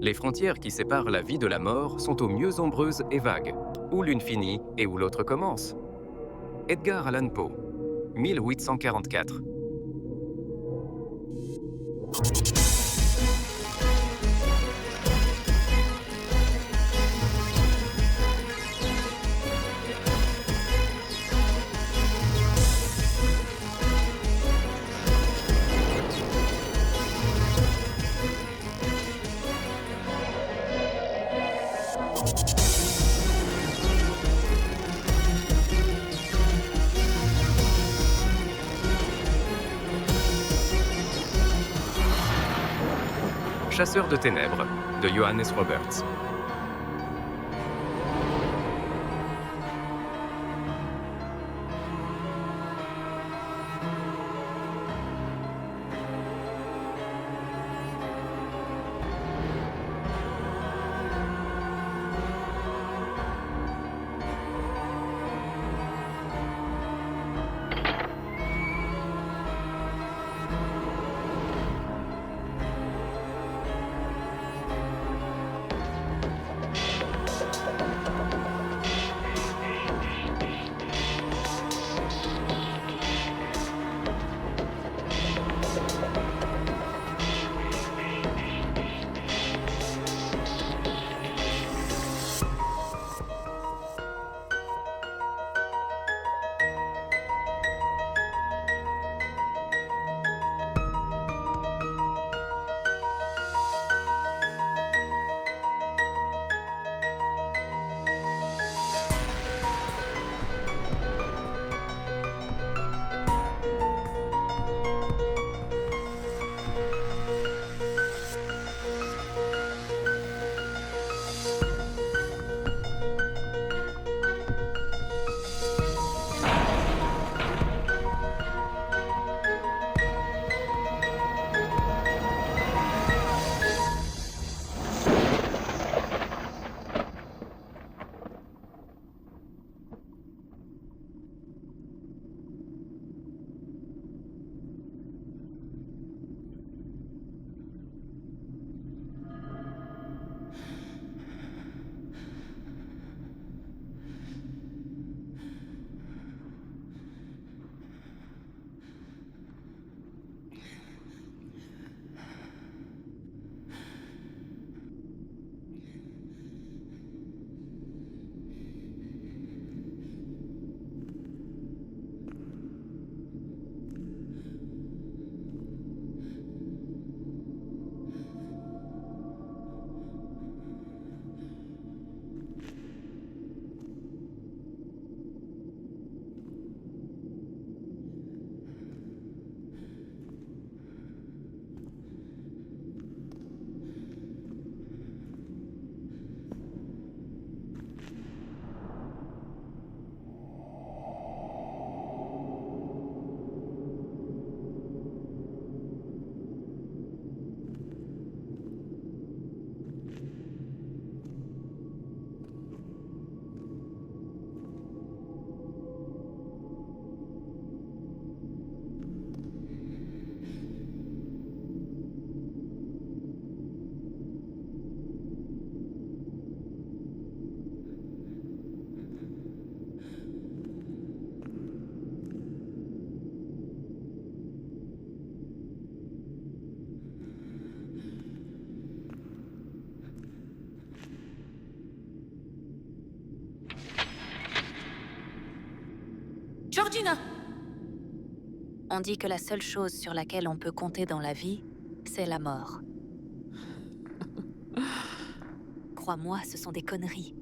Les frontières qui séparent la vie de la mort sont au mieux ombreuses et vagues, où l'une finit et où l'autre commence. Edgar Allan Poe, 1844. Chasseur de ténèbres, de Johannes Roberts. Georgina! On dit que la seule chose sur laquelle on peut compter dans la vie, c'est la mort. Crois-moi, ce sont des conneries.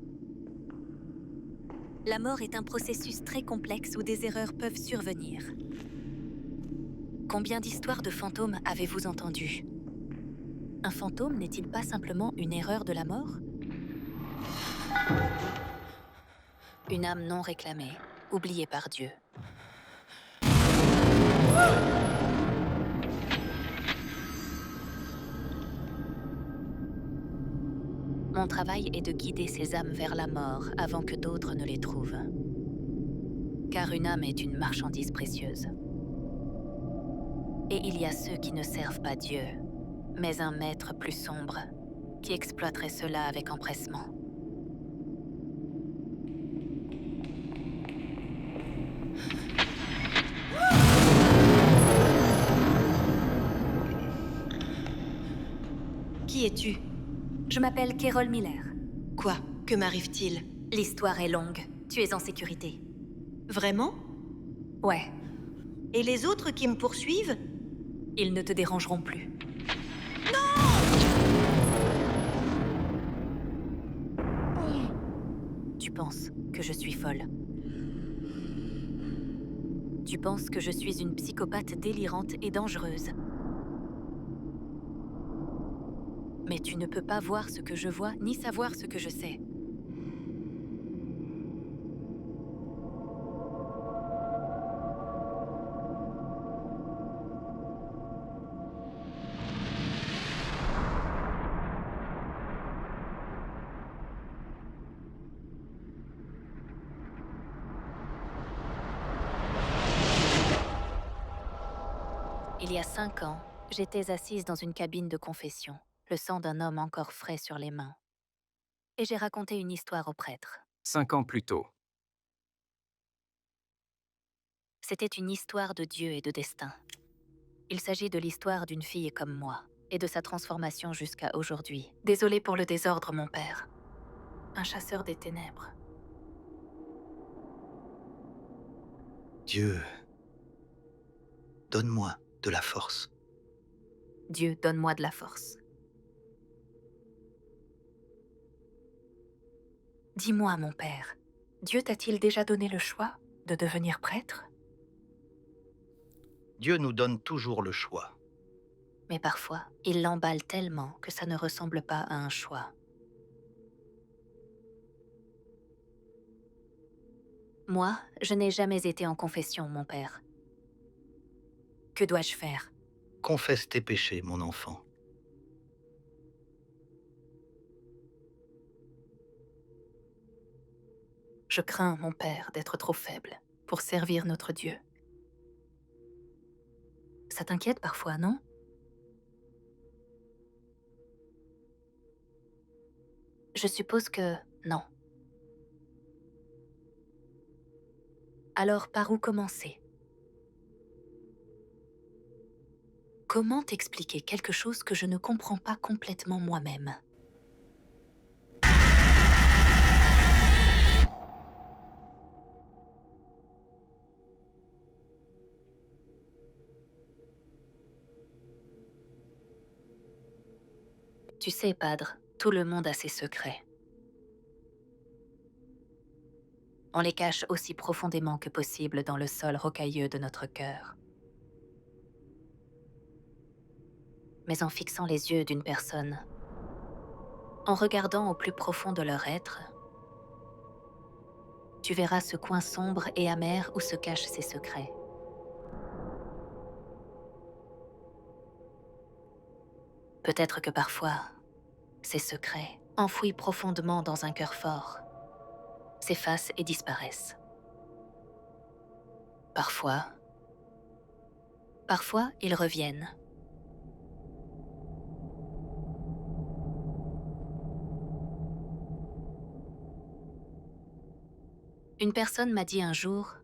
La mort est un processus très complexe où des erreurs peuvent survenir. Combien d'histoires de fantômes avez-vous entendues? Un fantôme n'est-il pas simplement une erreur de la mort? Une âme non réclamée, oubliée par Dieu. Mon travail est de guider ces âmes vers la mort avant que d'autres ne les trouvent. Car une âme est une marchandise précieuse. Et il y a ceux qui ne servent pas Dieu, mais un maître plus sombre, qui exploiterait cela avec empressement. Qui es-tu? Je m'appelle Carol Miller. Quoi? Que m'arrive-t-il? L'histoire est longue. Tu es en sécurité. Vraiment? Ouais, Et les autres qui me poursuivent? ils ne te dérangeront plus. Tu penses que je suis folle. Tu penses que je suis une psychopathe délirante et dangereuse. Mais tu ne peux pas voir ce que je vois, ni savoir ce que je sais. Il y a 5 ans, j'étais assise dans une cabine de confession, le sang d'un homme encore frais sur les mains. Et j'ai raconté une histoire au prêtre. 5 ans plus tôt. C'était une histoire de Dieu et de destin. Il s'agit de l'histoire d'une fille comme moi, et de sa transformation jusqu'à aujourd'hui. Désolé pour le désordre, mon père. Un chasseur des ténèbres. Dieu, donne-moi de la force. Dieu, donne-moi de la force. Dis-moi, mon père, Dieu t'a-t-il déjà donné le choix de devenir prêtre? Dieu nous donne toujours le choix. Mais parfois, il l'emballe tellement que ça ne ressemble pas à un choix. Moi, je n'ai jamais été en confession, mon père. Que dois-je faire? Confesse tes péchés, mon enfant. Je crains, mon père, d'être trop faible pour servir notre Dieu. Ça t'inquiète parfois, non? Je suppose que non. Alors, par où commencer? Comment t'expliquer quelque chose que je ne comprends pas complètement moi-même? Tu sais, Padre, tout le monde a ses secrets. On les cache aussi profondément que possible dans le sol rocailleux de notre cœur. Mais en fixant les yeux d'une personne, en regardant au plus profond de leur être, tu verras ce coin sombre et amer où se cachent ses secrets. Peut-être que parfois, ces secrets, enfouis profondément dans un cœur fort, s'effacent et disparaissent. Parfois, ils reviennent. Une personne m'a dit un jour,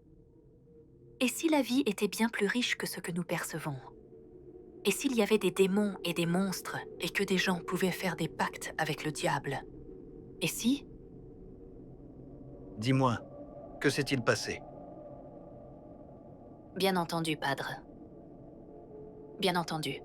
« Et si la vie était bien plus riche que ce que nous percevons? Et s'il y avait des démons et des monstres, et que des gens pouvaient faire des pactes avec le diable? Et si? » Dis-moi, que s'est-il passé? Bien entendu, Padre. Bien entendu.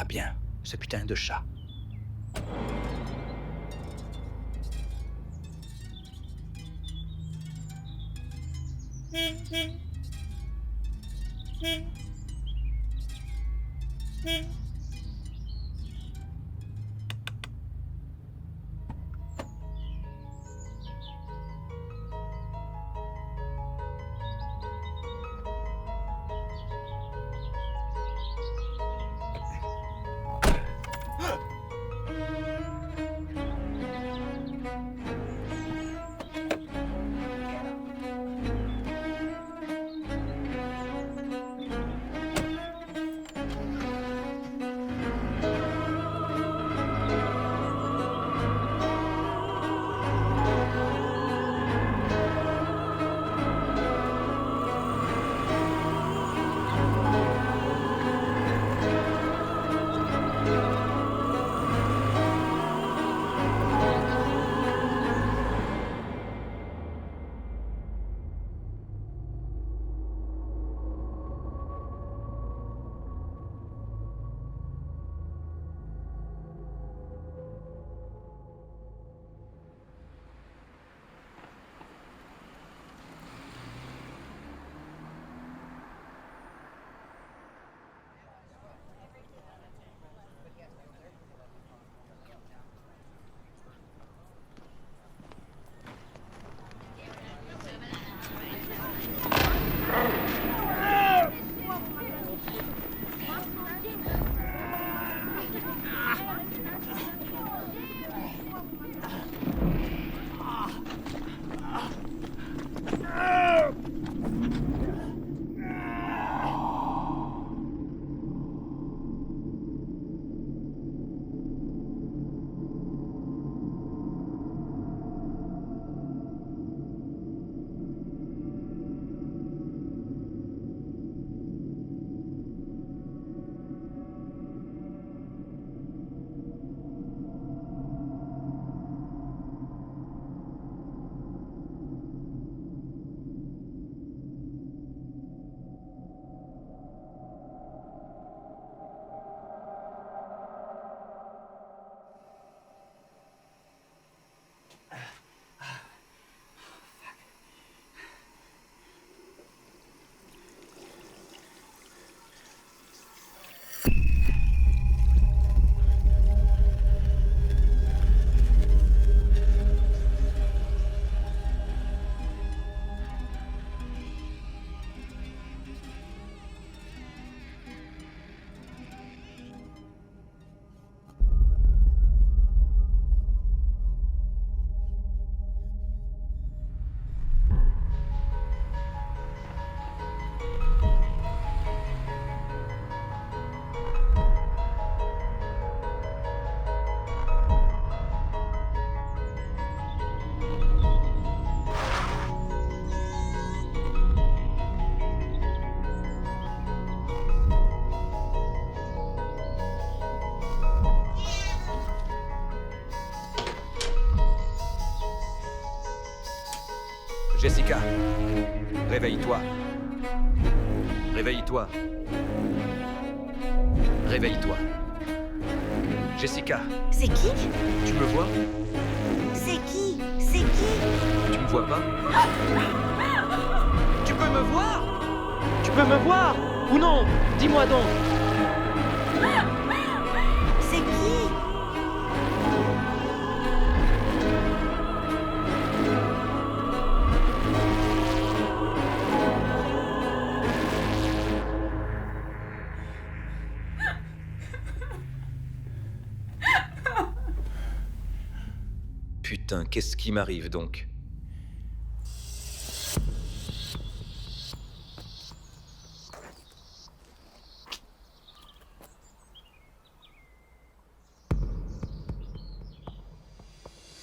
Ah bien, ce putain de chat. Jessica, réveille-toi. Réveille-toi. Réveille-toi. Jessica, C'est qui? tu me vois? C'est qui? C'est qui? Tu me vois pas? Tu peux me voir? Tu peux me voir? Ou non? Dis-moi donc. C'est qui? Putain, qu'est-ce qui m'arrive donc?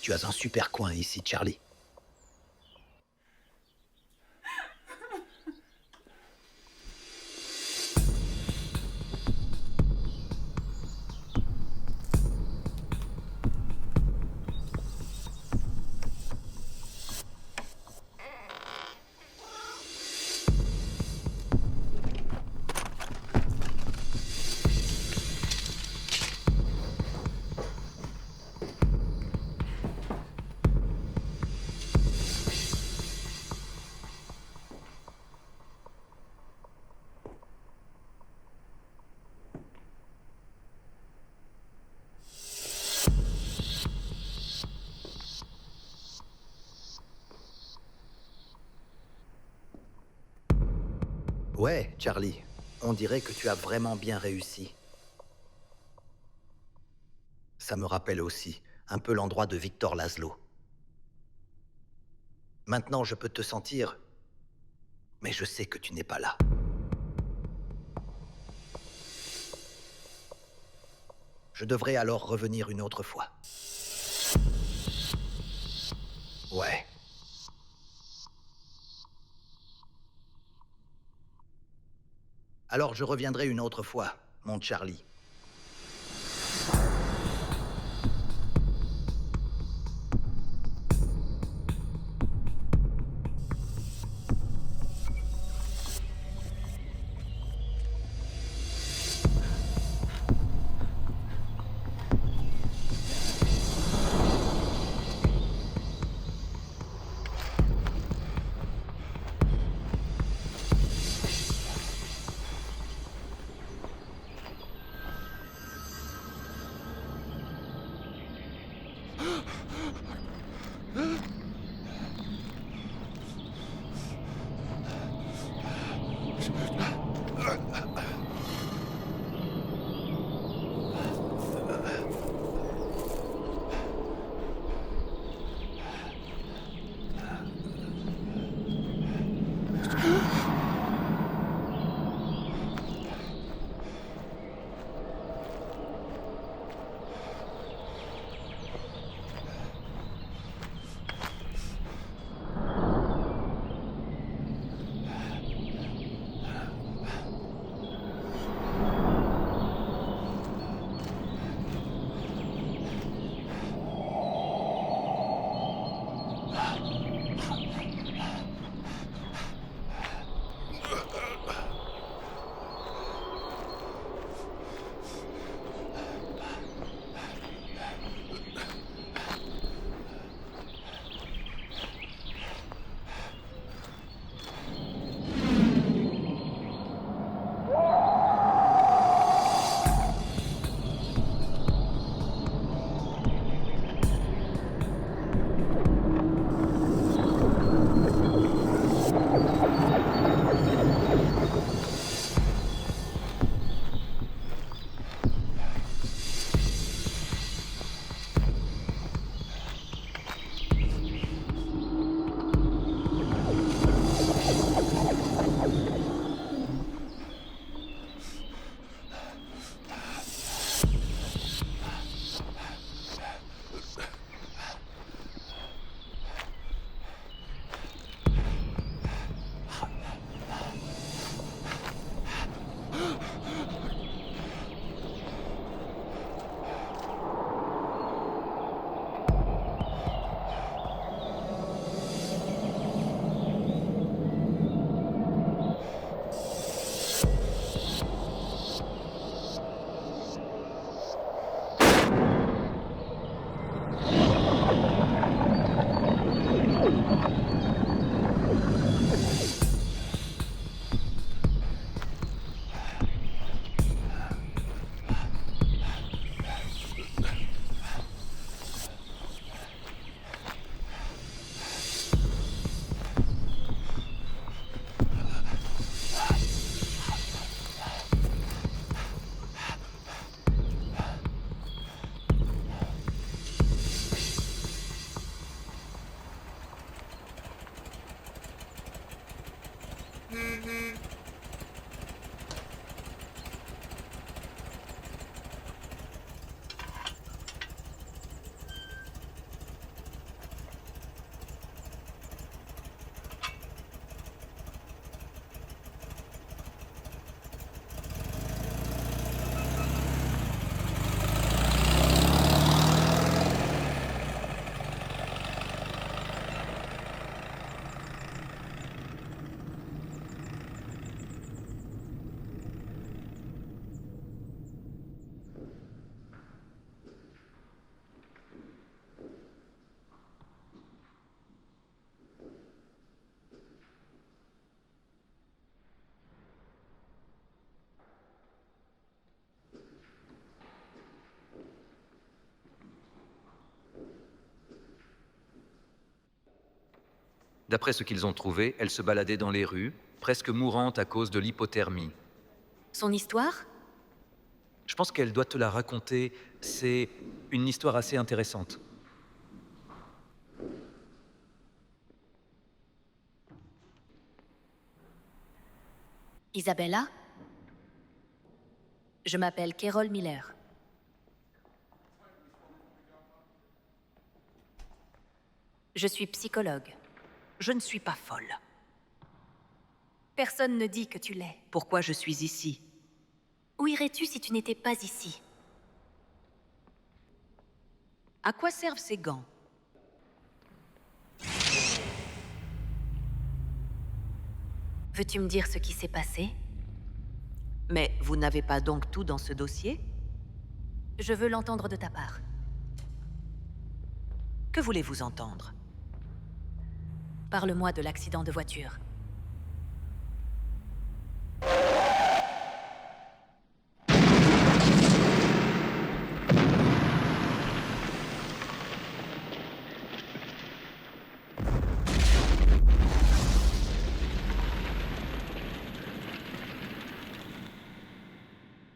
Tu as un super coin ici, Charlie. Ouais, Charlie. On dirait que tu as vraiment bien réussi. Ça me rappelle aussi un peu l'endroit de Victor Laszlo. Maintenant, je peux te sentir, mais je sais que tu n'es pas là. Je devrais alors revenir une autre fois. Ouais. Alors je reviendrai une autre fois, mon Charlie. D'après ce qu'ils ont trouvé, elle se baladait dans les rues, presque mourante à cause de l'hypothermie. Son histoire? Je pense qu'elle doit te la raconter. C'est une histoire assez intéressante. Isabella? Je m'appelle Carol Miller. Je suis psychologue. Je ne suis pas folle. Personne ne dit que tu l'es. Pourquoi je suis ici? Où irais-tu si tu n'étais pas ici? À quoi servent ces gants? Veux-tu me dire ce qui s'est passé? Mais vous n'avez pas donc tout dans ce dossier? Je veux l'entendre de ta part. Que voulez-vous entendre? Parle-moi de l'accident de voiture.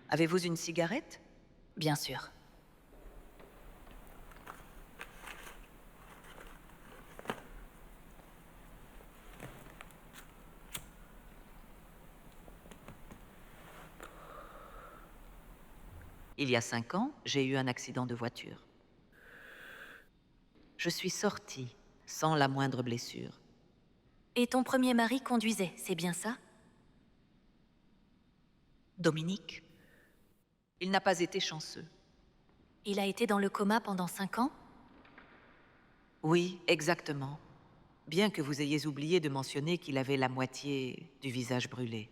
Avez-vous une cigarette? Bien sûr. Il y a 5 ans, j'ai eu un accident de voiture. Je suis sortie sans la moindre blessure. Et ton premier mari conduisait, c'est bien ça? Dominique? Il n'a pas été chanceux. Il a été dans le coma pendant 5 ans? Oui, exactement. Bien que vous ayez oublié de mentionner qu'il avait la moitié du visage brûlé.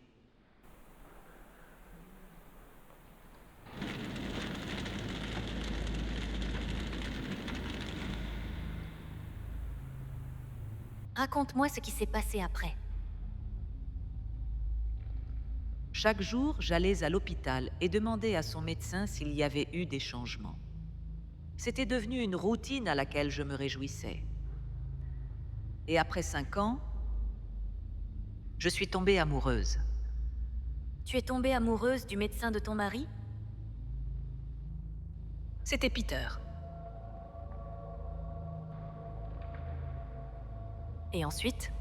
Raconte-moi ce qui s'est passé après. Chaque jour, j'allais à l'hôpital et demandais à son médecin s'il y avait eu des changements. C'était devenu une routine à laquelle je me réjouissais. Et après 5 ans, je suis tombée amoureuse. Tu es tombée amoureuse du médecin de ton mari? C'était Peter. Et ensuite?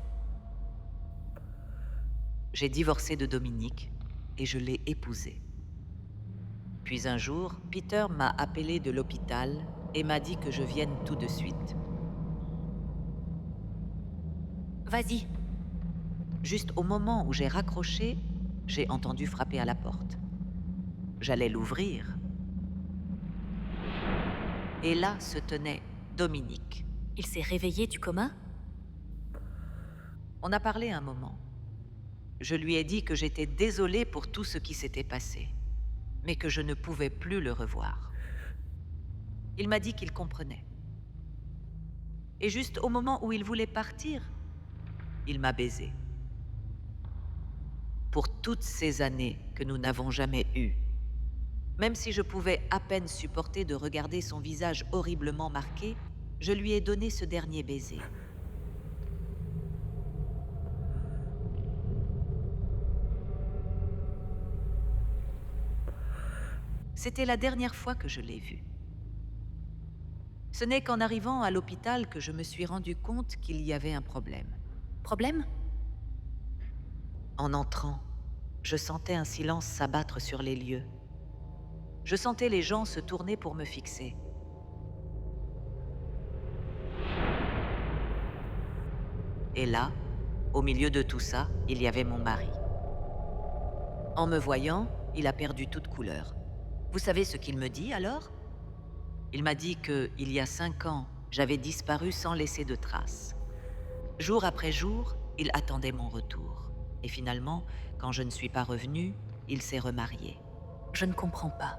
J'ai divorcé de Dominique et je l'ai épousé. Puis un jour, Peter m'a appelé de l'hôpital et m'a dit que je vienne tout de suite. Vas-y. Juste au moment où j'ai raccroché, j'ai entendu frapper à la porte. J'allais l'ouvrir. Et là se tenait Dominique. Il s'est réveillé du coma? On a parlé un moment. Je lui ai dit que j'étais désolée pour tout ce qui s'était passé, mais que je ne pouvais plus le revoir. Il m'a dit qu'il comprenait. Et juste au moment où il voulait partir, il m'a baisée. Pour toutes ces années que nous n'avons jamais eues, même si je pouvais à peine supporter de regarder son visage horriblement marqué, je lui ai donné ce dernier baiser. C'était la dernière fois que je l'ai vu. Ce n'est qu'en arrivant à l'hôpital que je me suis rendu compte qu'il y avait un problème. Problème? En entrant, je sentais un silence s'abattre sur les lieux. Je sentais les gens se tourner pour me fixer. Et là, au milieu de tout ça, il y avait mon mari. En me voyant, il a perdu toute couleur. Vous savez ce qu'il me dit alors? Il m'a dit que, il y a 5 ans, j'avais disparu sans laisser de traces. Jour après jour, il attendait mon retour. Et finalement, quand je ne suis pas revenue, il s'est remarié. Je ne comprends pas.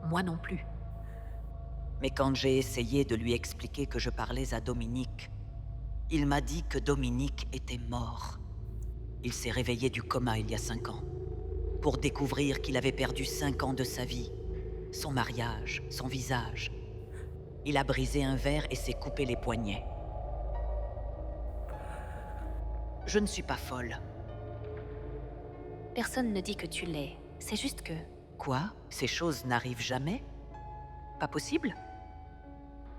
Moi non plus. Mais quand j'ai essayé de lui expliquer que je parlais à Dominique, il m'a dit que Dominique était mort. Il s'est réveillé du coma il y a 5 ans, pour découvrir qu'il avait perdu 5 ans de sa vie, son mariage, son visage. Il a brisé un verre et s'est coupé les poignets. Je ne suis pas folle. Personne ne dit que tu l'es. C'est juste que... Quoi? Ces choses n'arrivent jamais? Pas possible?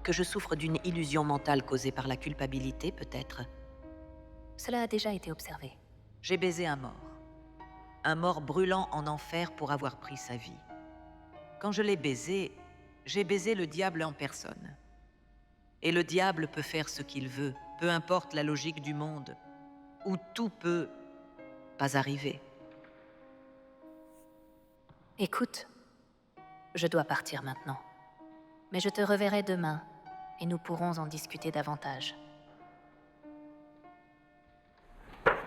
Que je souffre d'une illusion mentale causée par la culpabilité, peut-être? Cela a déjà été observé. J'ai baisé un mort. Un mort brûlant en enfer pour avoir pris sa vie. Quand je l'ai baisé, j'ai baisé le diable en personne. Et le diable peut faire ce qu'il veut, peu importe la logique du monde, où tout peut pas arriver. Écoute, je dois partir maintenant. Mais je te reverrai demain, et nous pourrons en discuter davantage.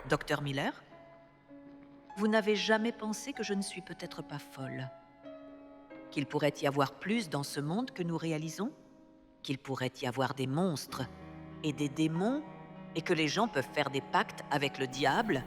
Docteur Miller? Vous n'avez jamais pensé que je ne suis peut-être pas folle? Qu'il pourrait y avoir plus dans ce monde que nous réalisons? Qu'il pourrait y avoir des monstres et des démons, et que les gens peuvent faire des pactes avec le diable?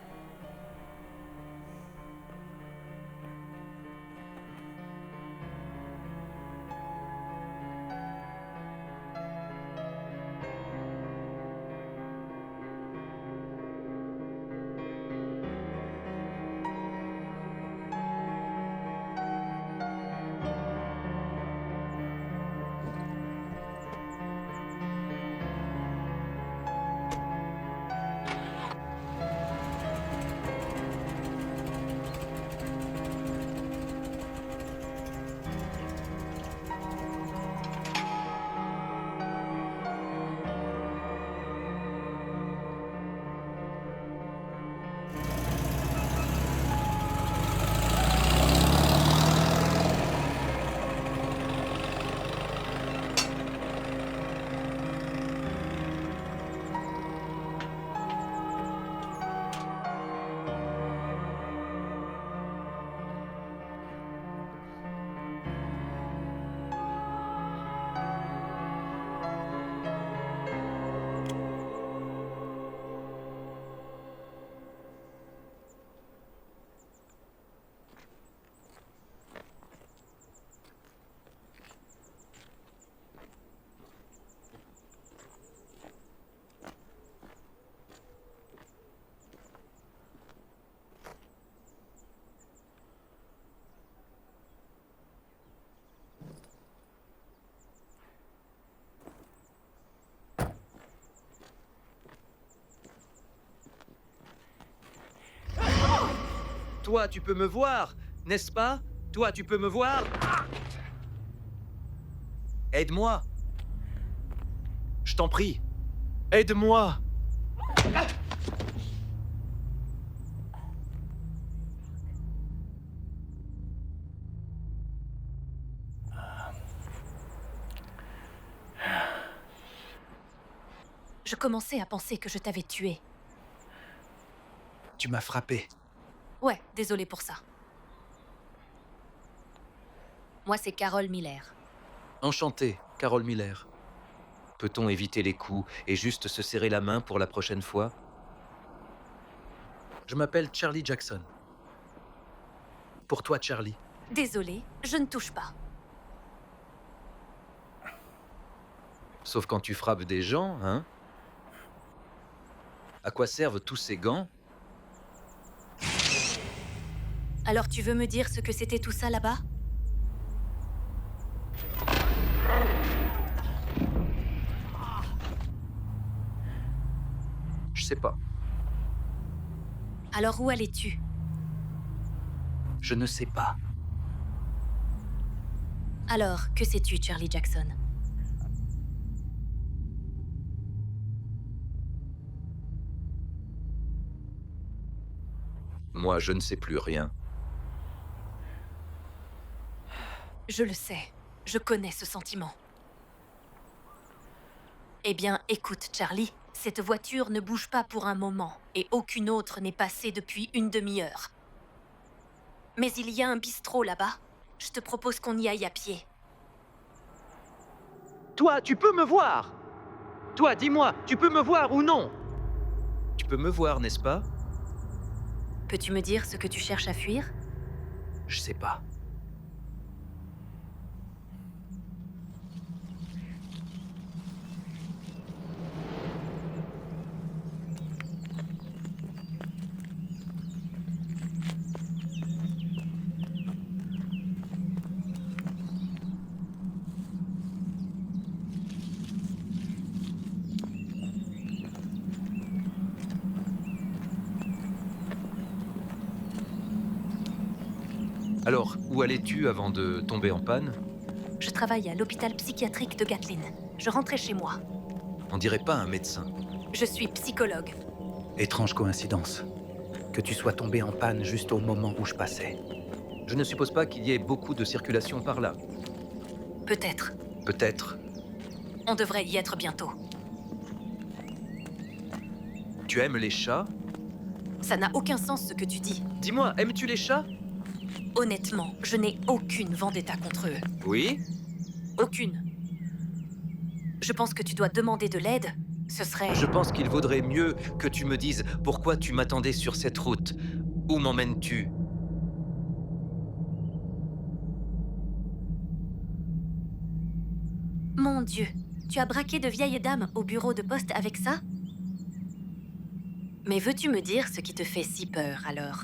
Toi, tu peux me voir, n'est-ce pas? Toi, tu peux me voir? Aide-moi. Je t'en prie. Aide-moi. Je commençais à penser que je t'avais tué. Tu m'as frappé. Ouais, désolé pour ça. Moi, c'est Carol Miller. Enchanté, Carol Miller. Peut-on éviter les coups et juste se serrer la main pour la prochaine fois? Je m'appelle Charlie Jackson. Pour toi, Charlie. Désolé, je ne touche pas. Sauf quand tu frappes des gens, hein? À quoi servent tous ces gants? Alors tu veux me dire ce que c'était tout ça là-bas? Je sais pas. Alors où allais-tu? Je ne sais pas. Alors, que sais-tu, Charlie Jackson? Moi, je ne sais plus rien. Je le sais. Je connais ce sentiment. Eh bien, écoute, Charlie. Cette voiture ne bouge pas pour un moment, et aucune autre n'est passée depuis une demi-heure. Mais il y a un bistrot là-bas. Je te propose qu'on y aille à pied. Toi, tu peux me voir! Toi, dis-moi, tu peux me voir ou non? Tu peux me voir, n'est-ce pas? Peux-tu me dire ce que tu cherches à fuir? Je sais pas. Alors, où allais-tu avant de tomber en panne? Je travaille à l'hôpital psychiatrique de Gatlin. Je rentrais chez moi. On dirait pas un médecin. Je suis psychologue. Étrange coïncidence. Que tu sois tombé en panne juste au moment où je passais. Je ne suppose pas qu'il y ait beaucoup de circulation par là. Peut-être. Peut-être. On devrait y être bientôt. Tu aimes les chats? Ça n'a aucun sens ce que tu dis. Dis-moi, aimes-tu les chats? Honnêtement, je n'ai aucune vendetta contre eux. Oui? Aucune. Je pense que tu dois demander de l'aide. Ce serait... Je pense qu'il vaudrait mieux que tu me dises pourquoi tu m'attendais sur cette route. Où m'emmènes-tu? Mon Dieu, tu as braqué de vieilles dames au bureau de poste avec ça? Mais veux-tu me dire ce qui te fait si peur, alors?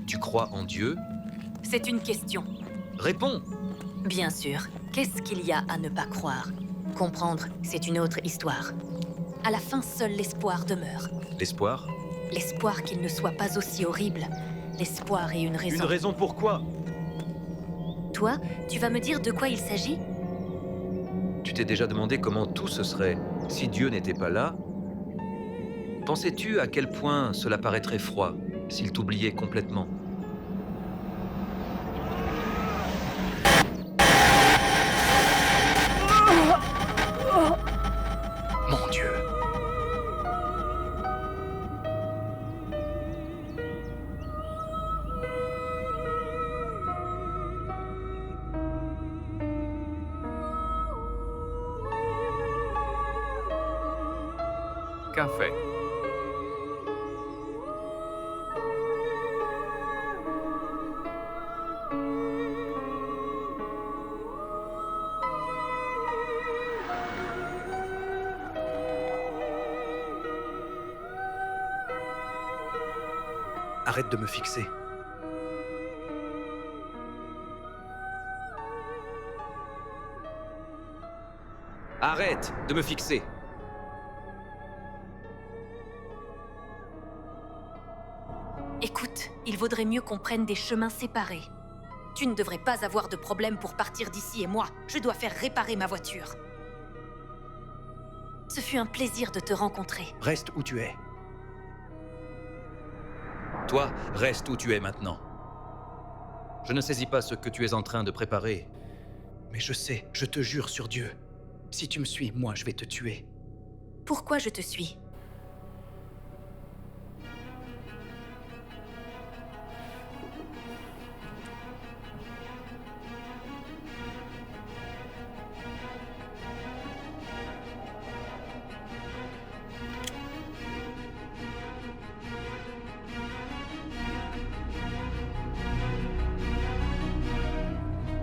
Tu crois en Dieu? C'est une question. Réponds! Bien sûr. Qu'est-ce qu'il y a à ne pas croire? Comprendre, c'est une autre histoire. À la fin, seul l'espoir demeure. L'espoir? L'espoir qu'il ne soit pas aussi horrible. L'espoir et une raison. Une raison pourquoi? Toi, tu vas me dire de quoi il s'agit? Tu t'es déjà demandé comment tout se serait si Dieu n'était pas là? Pensais-tu à quel point cela paraîtrait froid s'il t'oubliait complètement? Mon Dieu. Café. Arrête de me fixer. Arrête de me fixer! Écoute, il vaudrait mieux qu'on prenne des chemins séparés. Tu ne devrais pas avoir de problème pour partir d'ici et moi, je dois faire réparer ma voiture. Ce fut un plaisir de te rencontrer. Reste où tu es. Toi, reste où tu es maintenant. Je ne saisis pas ce que tu es en train de préparer. Mais je sais, je te jure sur Dieu. Si tu me suis, moi, je vais te tuer. Pourquoi je te suis?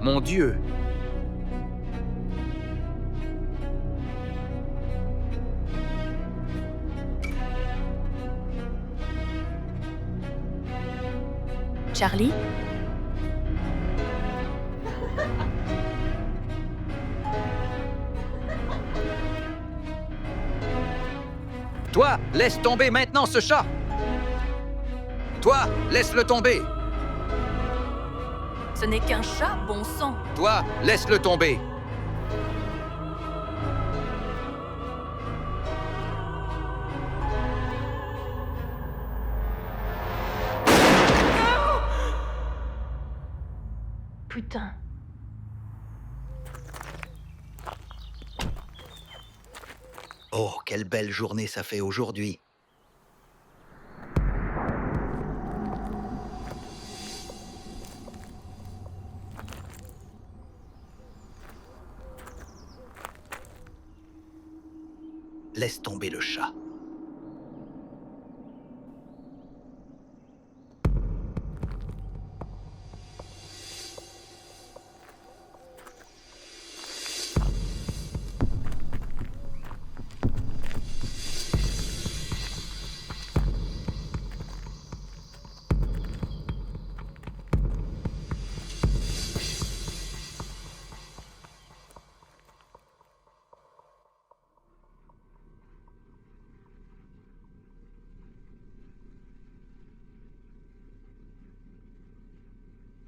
Mon Dieu! Charlie? Toi, laisse tomber maintenant ce chat! Toi, laisse-le tomber! Ce n'est qu'un chat, bon sang. Toi, laisse-le tomber! Putain. Oh, quelle belle journée ça fait aujourd'hui. Laisse tomber le chat.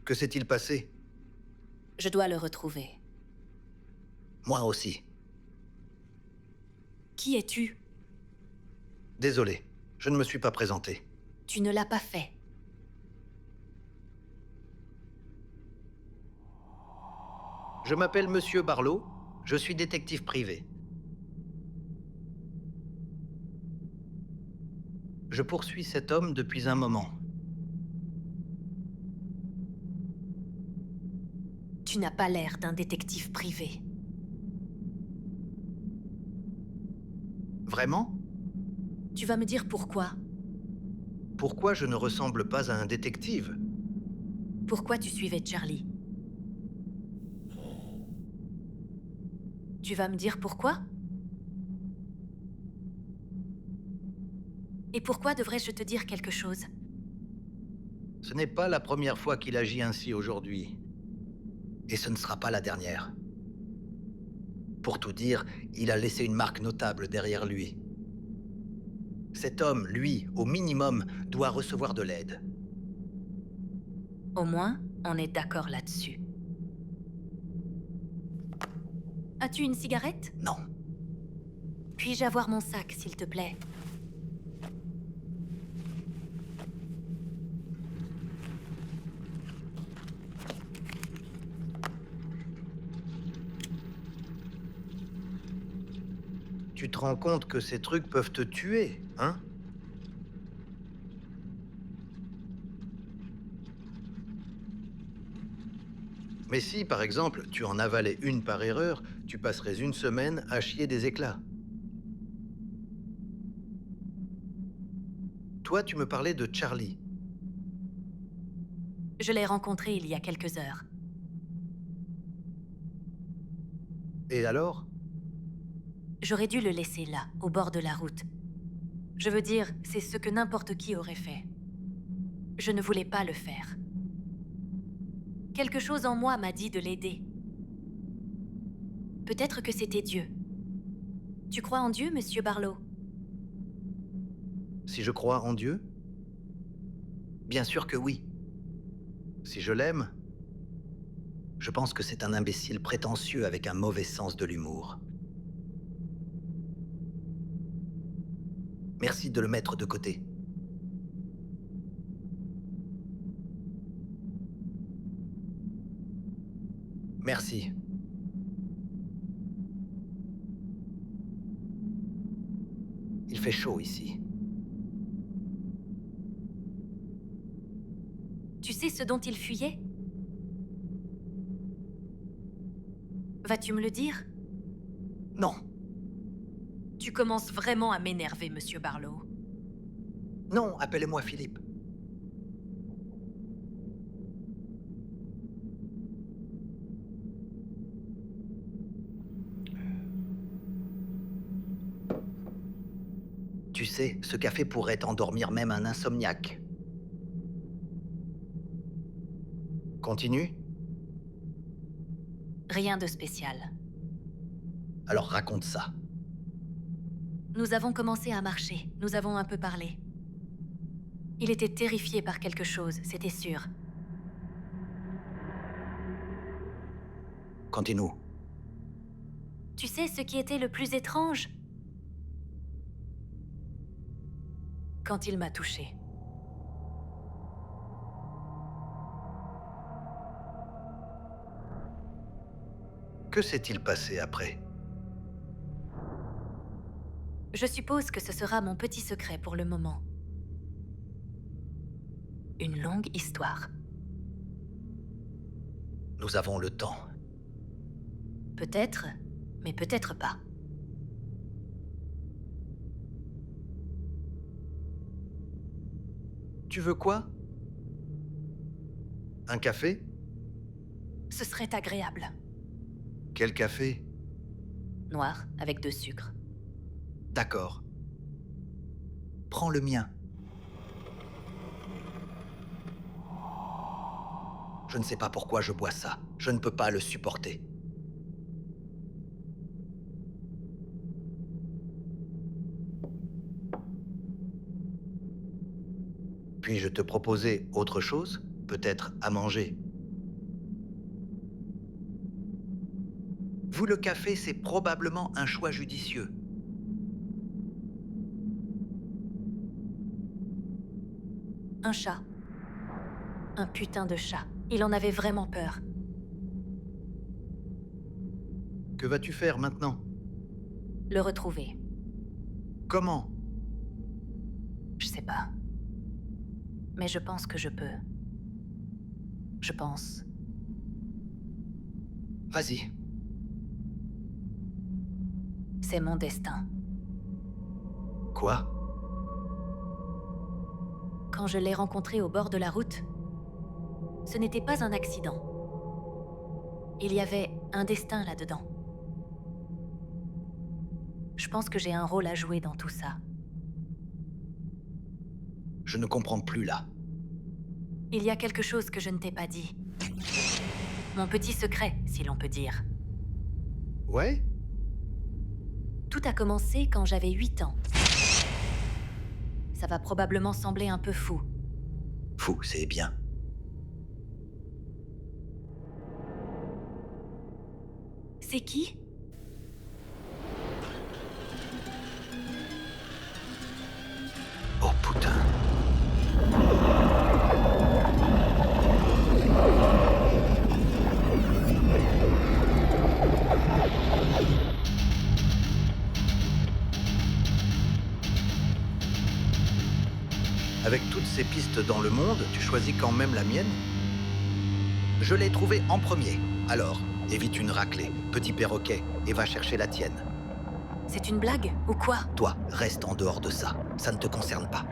Que s'est-il passé? Je dois le retrouver. Moi aussi. Qui es-tu? Désolé, je ne me suis pas présenté. Tu ne l'as pas fait. Je m'appelle Monsieur Barlow, je suis détective privé. Je poursuis cet homme depuis un moment. Tu n'as pas l'air d'un détective privé. Vraiment? Tu vas me dire pourquoi? Pourquoi je ne ressemble pas à un détective? Pourquoi tu suivais Charlie? Tu vas me dire pourquoi? Et pourquoi devrais-je te dire quelque chose? Ce n'est pas la première fois qu'il agit ainsi aujourd'hui. Et ce ne sera pas la dernière. Pour tout dire, il a laissé une marque notable derrière lui. Cet homme, lui, au minimum, doit recevoir de l'aide. Au moins, on est d'accord là-dessus. As-tu une cigarette? Non. Puis-je avoir mon sac, s'il te plaît? Tu te rends compte que ces trucs peuvent te tuer, hein? Mais si, par exemple, tu en avalais une par erreur, tu passerais une semaine à chier des éclats. Toi, tu me parlais de Charlie. Je l'ai rencontré il y a quelques heures. Et alors? J'aurais dû le laisser là, au bord de la route. Je veux dire, c'est ce que n'importe qui aurait fait. Je ne voulais pas le faire. Quelque chose en moi m'a dit de l'aider. Peut-être que c'était Dieu. Tu crois en Dieu, Monsieur Barlow? Si je crois en Dieu? Bien sûr que oui. Si je l'aime, je pense que c'est un imbécile prétentieux avec un mauvais sens de l'humour. Merci de le mettre de côté. Merci. Il fait chaud ici. Tu sais ce dont il fuyait? Vas-tu me le dire? Non, Tu commences vraiment à m'énerver, Monsieur Barlow. non, appelez-moi Philippe. Tu sais, ce café pourrait endormir même un insomniaque. Continue? Rien de spécial. Alors raconte ça. Nous avons commencé à marcher, nous avons un peu parlé. Il était terrifié par quelque chose, c'était sûr. Continue. Tu sais ce qui était le plus étrange? Quand il m'a touché. Que s'est-il passé après? Je suppose que ce sera mon petit secret pour le moment. Une longue histoire. Nous avons le temps. Peut-être, mais peut-être pas. Tu veux quoi? Un café? Ce serait agréable. Quel café? Noir, avec de sucre. D'accord. Prends le mien. Je ne sais pas pourquoi je bois ça. Je ne peux pas le supporter. Puis-je te proposer autre chose? Peut-être à manger? Vous, le café, c'est probablement un choix judicieux. Un chat. Un putain de chat. Il en avait vraiment peur. Que vas-tu faire maintenant? Le retrouver. Comment? Je sais pas. Mais je pense que je peux. Je pense. Vas-y. C'est mon destin. Quoi? Quand je l'ai rencontré au bord de la route, ce n'était pas un accident. Il y avait un destin là-dedans. Je pense que j'ai un rôle à jouer dans tout ça. Je ne comprends plus là. Il y a quelque chose que je ne t'ai pas dit. Mon petit secret, si l'on peut dire. Ouais? Tout a commencé quand j'avais 8 ans. Ça va probablement sembler un peu fou. Fou, c'est bien. C'est qui? Oh putain. Avec toutes ces pistes dans le monde, tu choisis quand même la mienne? Je l'ai trouvée en premier. Alors, évite une raclée, petit perroquet, et va chercher la tienne. C'est une blague ou quoi? Toi, reste en dehors de ça. Ça ne te concerne pas.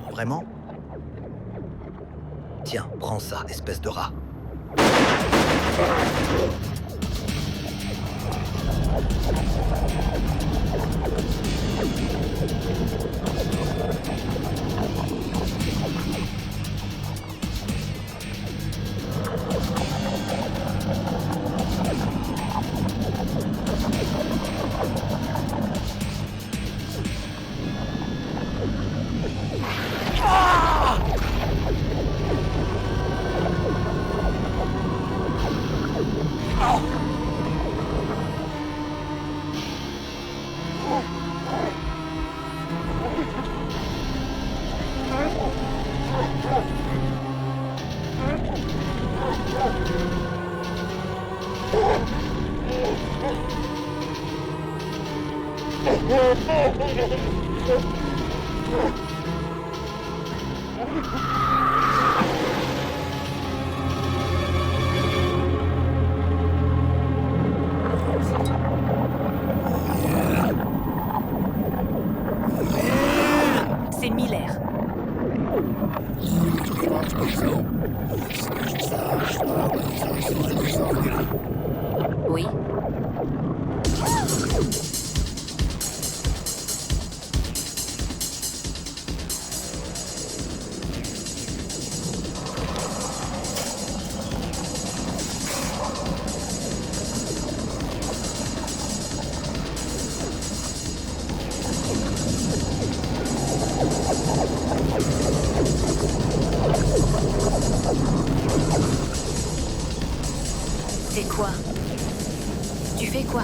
Vraiment? Tiens, prends ça, espèce de rat. C'est Miller. Oui. C'est quoi? Tu fais quoi?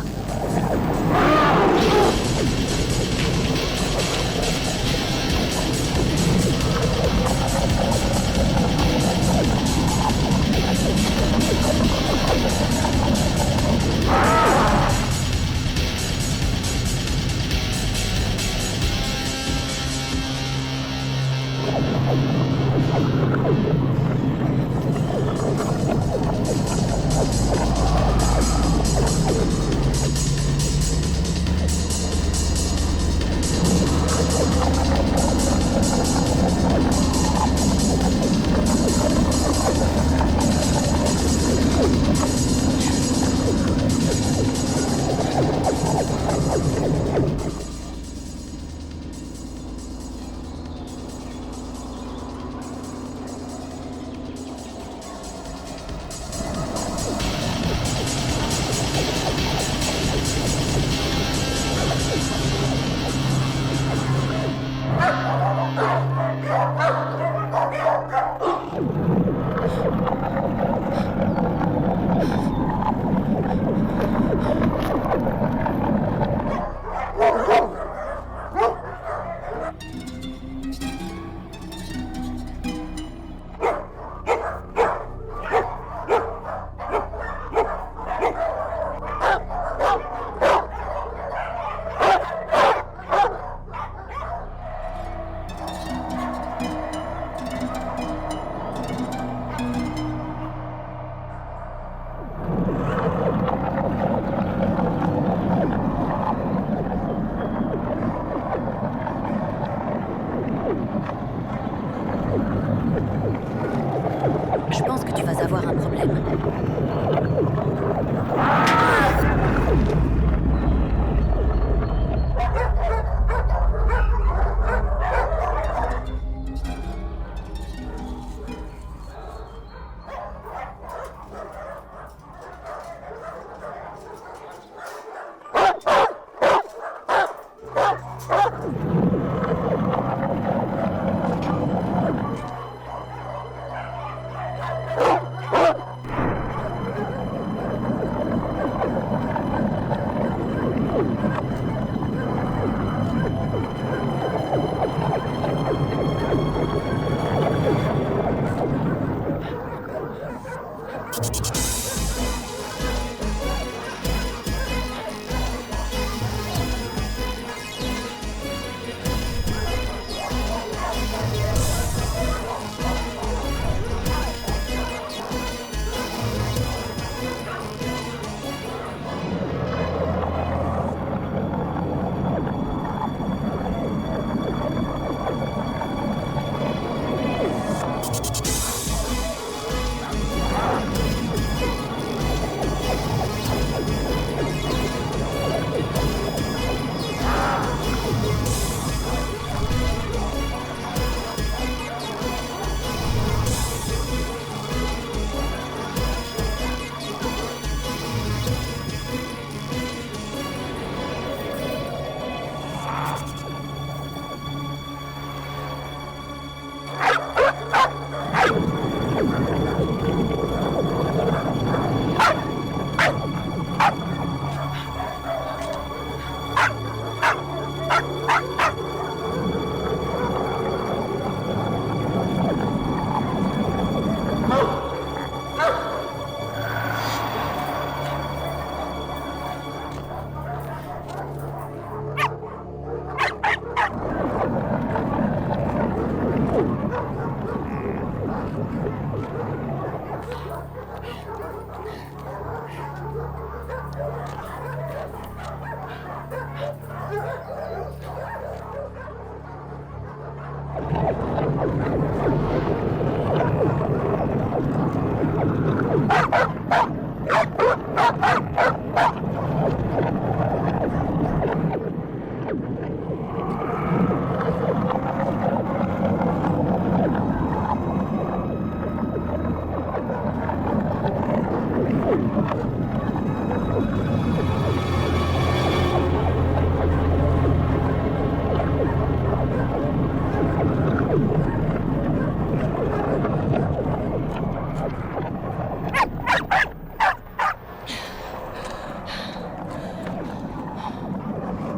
Je pense que tu vas avoir un problème.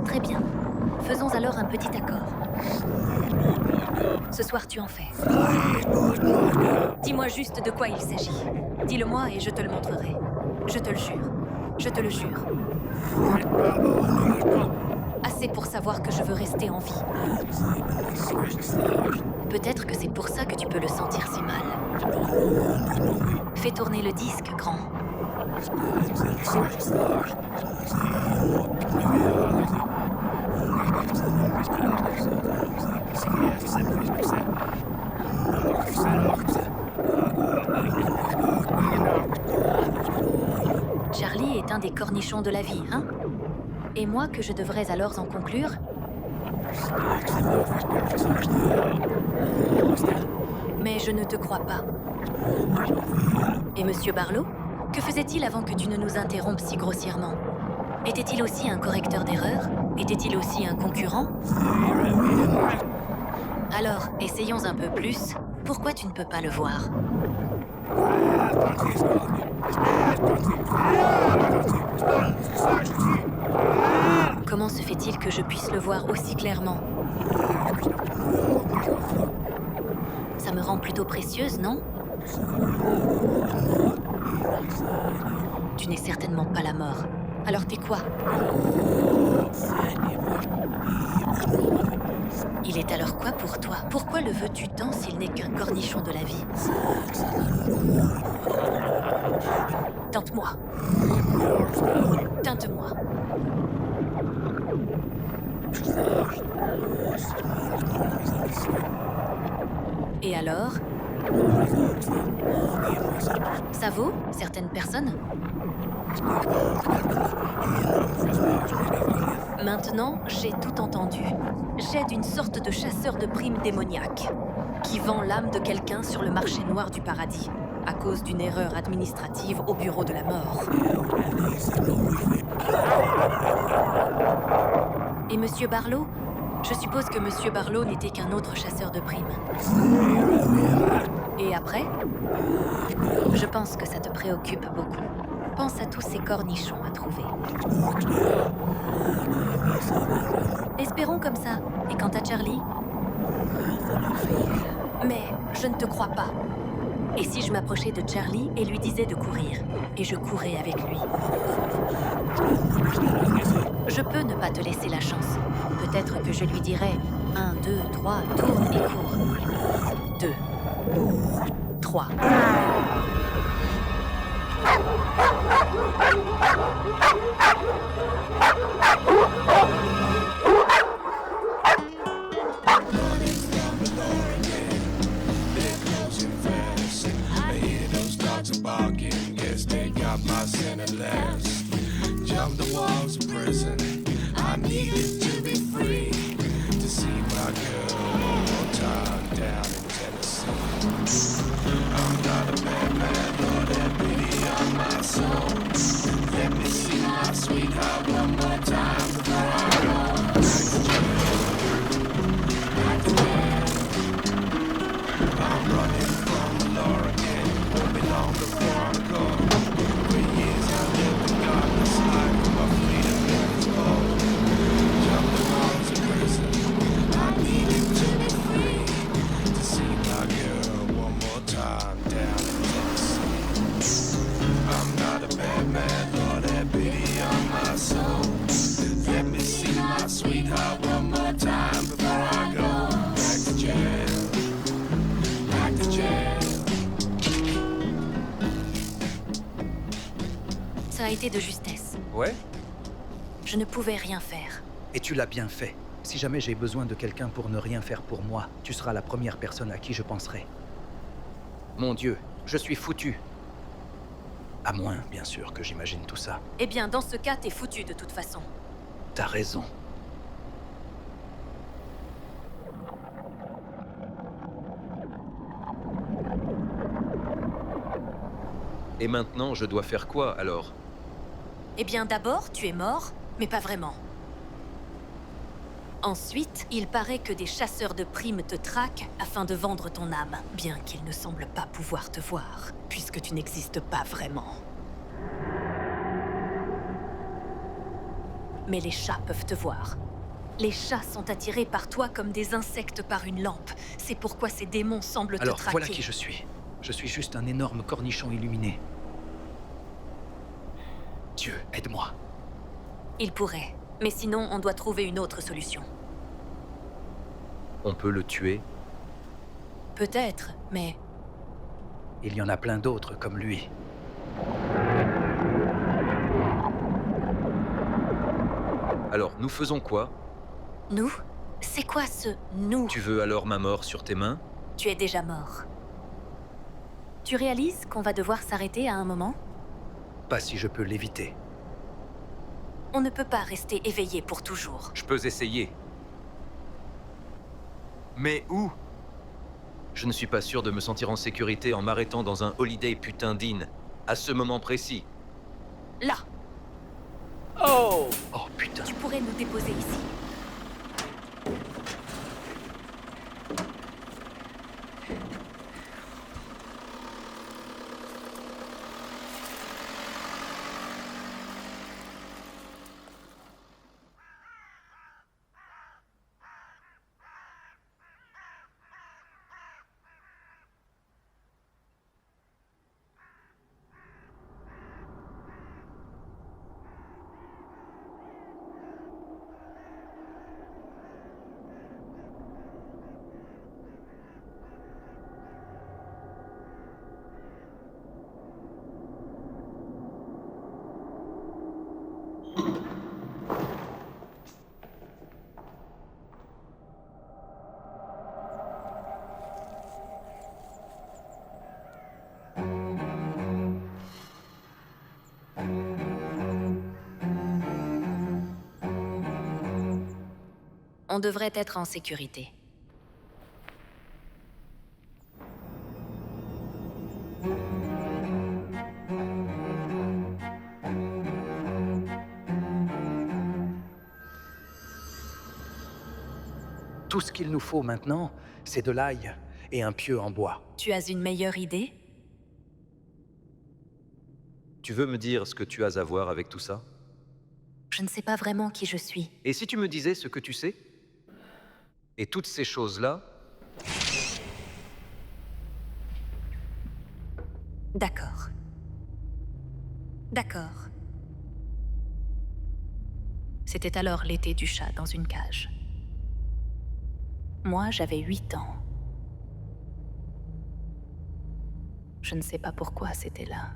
Très bien. Faisons alors un petit accord. Ce soir, tu en fais. Dis-moi juste de quoi il s'agit. Dis-le-moi et je te le montrerai. Je te le jure. Je te le jure. Assez pour savoir que je veux rester en vie. Peut-être que c'est pour ça que tu peux le sentir si mal. Fais tourner le disque, grand. Charlie est un des cornichons de la vie, hein? Et moi que je devrais alors en conclure? Mais je ne te crois pas. Et Monsieur Barlow? Que faisait-il avant que tu ne nous interrompes si grossièrement? Était-il aussi un correcteur d'erreurs? Était-il aussi un concurrent? Alors, essayons un peu plus. Pourquoi tu ne peux pas le voir? Comment se fait-il que je puisse le voir aussi clairement? Ça me rend plutôt précieuse, non? Tu n'es certainement pas la mort. Alors t'es quoi? Il est alors quoi pour toi? Pourquoi le veux-tu tant s'il n'est qu'un cornichon de la vie? Tente-moi. Teinte-moi. Et alors? Ça vaut certaines personnes? Maintenant, j'ai tout entendu. J'aide une sorte de chasseur de primes démoniaque qui vend l'âme de quelqu'un sur le marché noir du paradis à cause d'une erreur administrative au bureau de la mort. Et Monsieur Barlow? Je suppose que Monsieur Barlow n'était qu'un autre chasseur de primes. Et après? Je pense que ça te préoccupe beaucoup. Pense à tous ces cornichons à trouver. Espérons comme ça. Et quant à Charlie? Mais je ne te crois pas. Et si je m'approchais de Charlie et lui disais de courir? Et je courais avec lui. Je peux ne pas te laisser la chance. Peut-être que je lui dirais 1, 2, 3, tourne et cours. 2, 3. Jump the walls of prison. I needed to be free to see my girl one more time down in Tennessee. I'm not a bad man, Lord, have pity on my soul. Let me see my sweetheart one more time before I go back to jail. Back to jail. I'm running from the law again. Won't be long before I'm gone. For years I lived in darkness, life my freedom is gone. Jump the walls of prison. I needed to be free to see my girl one more time down in Tennessee. I'm not a bad man, Lord, have pity on my soul. Let me see my sweetheart one more time before I go back to jail. Back to jail. Ça a été de justesse. Ouais? Je ne pouvais rien faire. Et tu l'as bien fait. Si jamais j'ai besoin de quelqu'un pour ne rien faire pour moi, tu seras la première personne à qui je penserai. Mon Dieu, je suis foutu. À moins, bien sûr, que j'imagine tout ça. Eh bien, dans ce cas, t'es foutu de toute façon. T'as raison. Et maintenant, je dois faire quoi, alors? Eh bien, d'abord, tu es mort, mais pas vraiment. Ensuite, il paraît que des chasseurs de primes te traquent afin de vendre ton âme, bien qu'ils ne semblent pas pouvoir te voir, puisque tu n'existes pas vraiment. Mais les chats peuvent te voir. Les chats sont attirés par toi comme des insectes par une lampe. C'est pourquoi ces démons semblent Alors, te traquer. voilà qui je suis. Je suis juste un énorme cornichon illuminé. Dieu, aide-moi. Il pourrait. Mais sinon, on doit trouver une autre solution. On peut le tuer? Peut-être, mais Il y en a plein d'autres comme lui. Alors, nous faisons quoi? nous? C'est quoi ce « nous » ? Tu veux alors ma mort sur tes mains? Tu es déjà mort. Tu réalises qu'on va devoir s'arrêter à un moment? Pas si je peux l'éviter. On ne peut pas rester éveillé pour toujours. Je peux essayer. Mais où? Je ne suis pas sûr de me sentir en sécurité en m'arrêtant dans un holiday putain d'inn, à ce moment précis. Là, Oh putain. tu pourrais nous déposer ici. On devrait être en sécurité. Tout ce qu'il nous faut maintenant, c'est de l'ail et un pieu en bois. Tu as une meilleure idée? Tu veux me dire ce que tu as à voir avec tout ça? Je ne sais pas vraiment qui je suis. Et si tu me disais ce que tu sais? Et toutes ces choses-là, D'accord. D'accord. C'était alors l'été du chat dans une cage. Moi, j'avais 8 ans. Je ne sais pas pourquoi c'était là.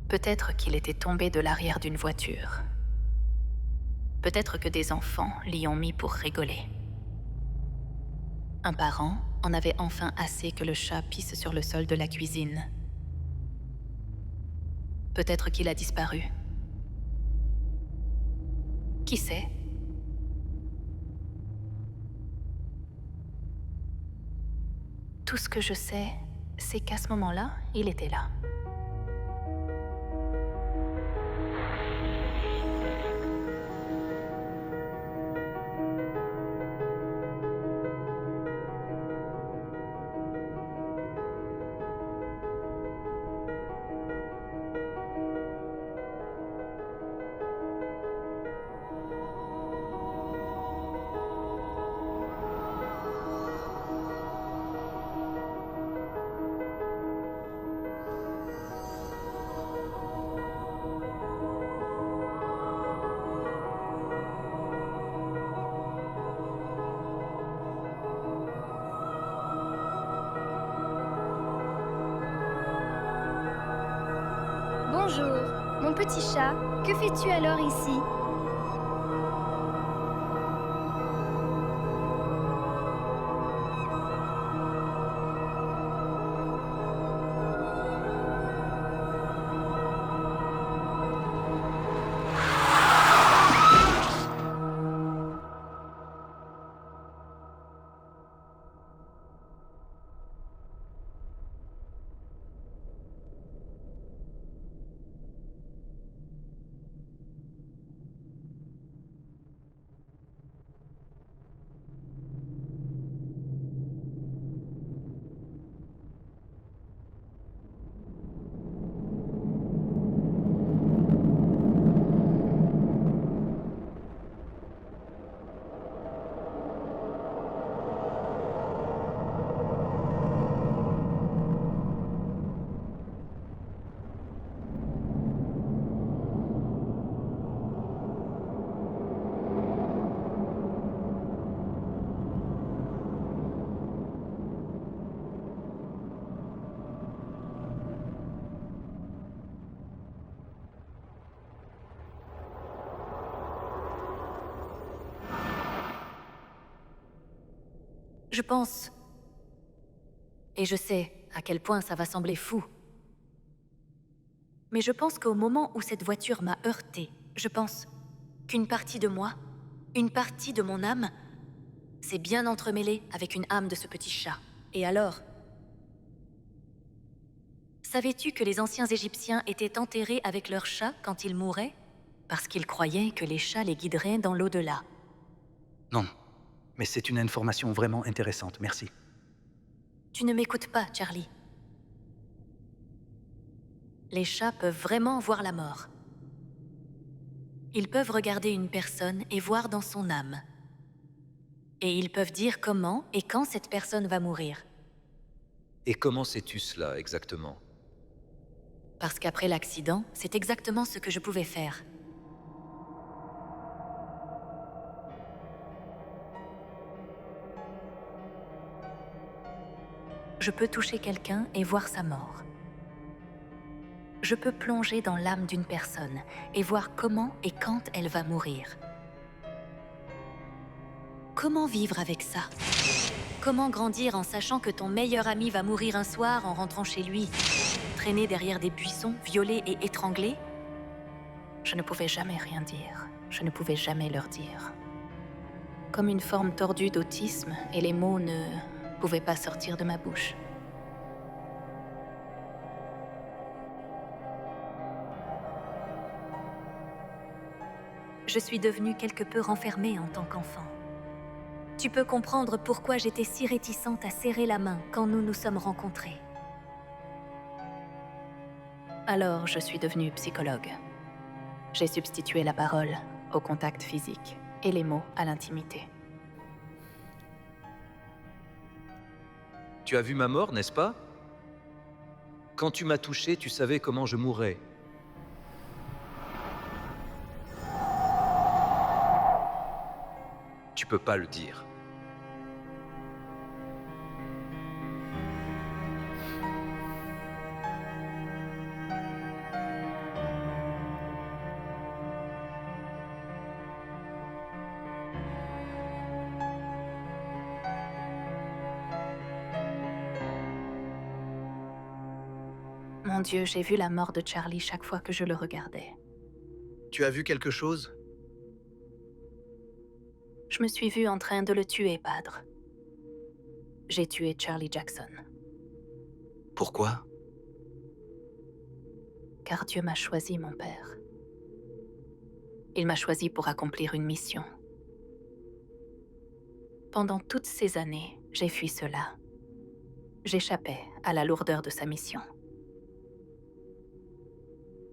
Peut-être qu'il était tombé de l'arrière d'une voiture. Peut-être que des enfants l'y ont mis pour rigoler. Un parent en avait enfin assez que le chat pisse sur le sol de la cuisine. Peut-être qu'il a disparu. Qui sait? Tout ce que je sais, c'est qu'à ce moment-là, il était là. Bonjour, mon petit chat, que fais-tu alors ici? Je pense, et je sais à quel point ça va sembler fou, mais je pense qu'au moment où cette voiture m'a heurtée, je pense qu'une partie de moi, une partie de mon âme, s'est bien entremêlée avec une âme de ce petit chat. Et alors, savais-tu que les anciens Égyptiens étaient enterrés avec leurs chats quand ils mouraient? Parce qu'ils croyaient que les chats les guideraient dans l'au-delà. Non, mais c'est une information vraiment intéressante, merci. Tu ne m'écoutes pas, Charlie. Les chats peuvent vraiment voir la mort. Ils peuvent regarder une personne et voir dans son âme. Et ils peuvent dire comment et quand cette personne va mourir. et comment sais-tu cela exactement? Parce qu'après l'accident, c'est exactement ce que je pouvais faire. Je peux toucher quelqu'un et voir sa mort. Je peux plonger dans l'âme d'une personne et voir comment et quand elle va mourir. Comment vivre avec ça? Comment grandir en sachant que ton meilleur ami va mourir un soir en rentrant chez lui, traîné derrière des buissons, violé et étranglé? Je ne pouvais jamais rien dire. Je ne pouvais jamais leur dire. comme une forme tordue d'autisme, et les mots ne pouvaient pas sortir de ma bouche. Je suis devenue quelque peu renfermée en tant qu'enfant. Tu peux comprendre pourquoi j'étais si réticente à serrer la main quand nous nous sommes rencontrés. Alors, je suis devenue psychologue. J'ai substitué la parole au contact physique et les mots à l'intimité. Tu as vu ma mort, n'est-ce pas? Quand tu m'as touché, tu savais comment je mourrais. Tu peux pas le dire. Mon Dieu, j'ai vu la mort de Charlie chaque fois que je le regardais. Tu as vu quelque chose? Je me suis vue en train de le tuer, Padre. J'ai tué Charlie Jackson, Pourquoi? car Dieu m'a choisi, mon père. Il m'a choisi pour accomplir une mission. Pendant toutes ces années, j'ai fui cela. J'échappais à la lourdeur de sa mission.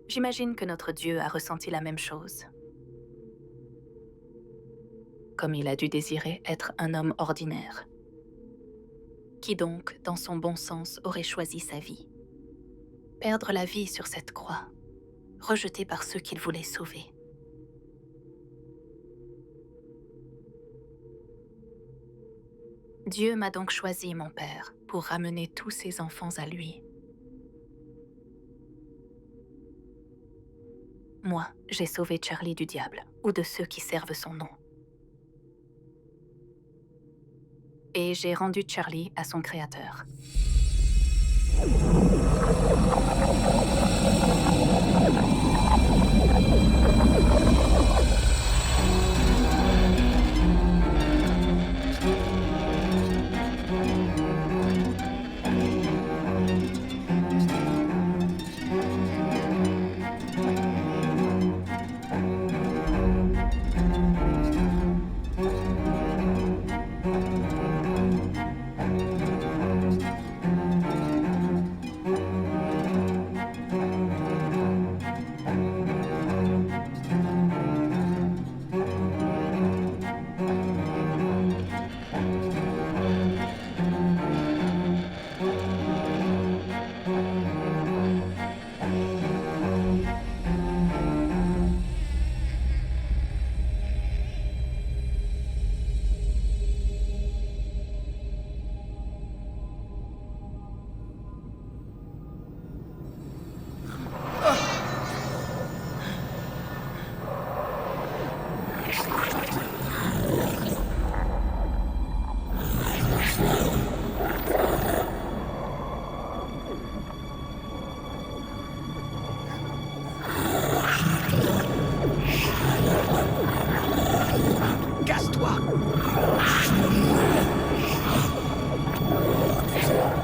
J'imagine que notre Dieu a ressenti la même chose. Comme il a dû désirer être un homme ordinaire. Qui donc, dans son bon sens, aurait choisi sa vie? Perdre la vie sur cette croix, rejeté par ceux qu'il voulait sauver. Dieu m'a donc choisi, mon père, pour ramener tous ses enfants à lui. Moi, j'ai sauvé Charlie du diable, ou de ceux qui servent son nom. Et j'ai rendu Charlie à son créateur.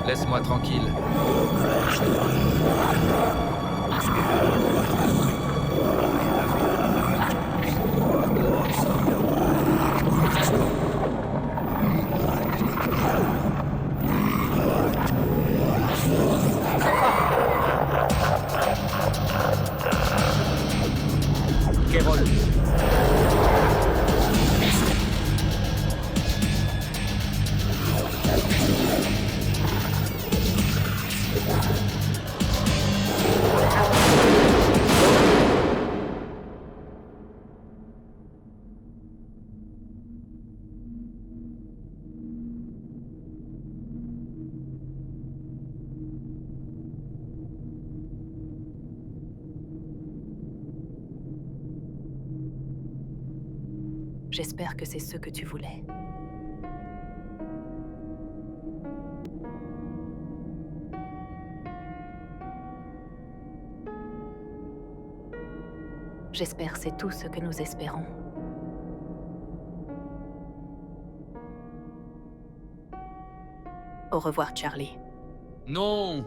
Laisse-moi tranquille. Kérol. J'espère que c'est ce que tu voulais. J'espère que c'est tout ce que nous espérons. Au revoir, Charlie. Non!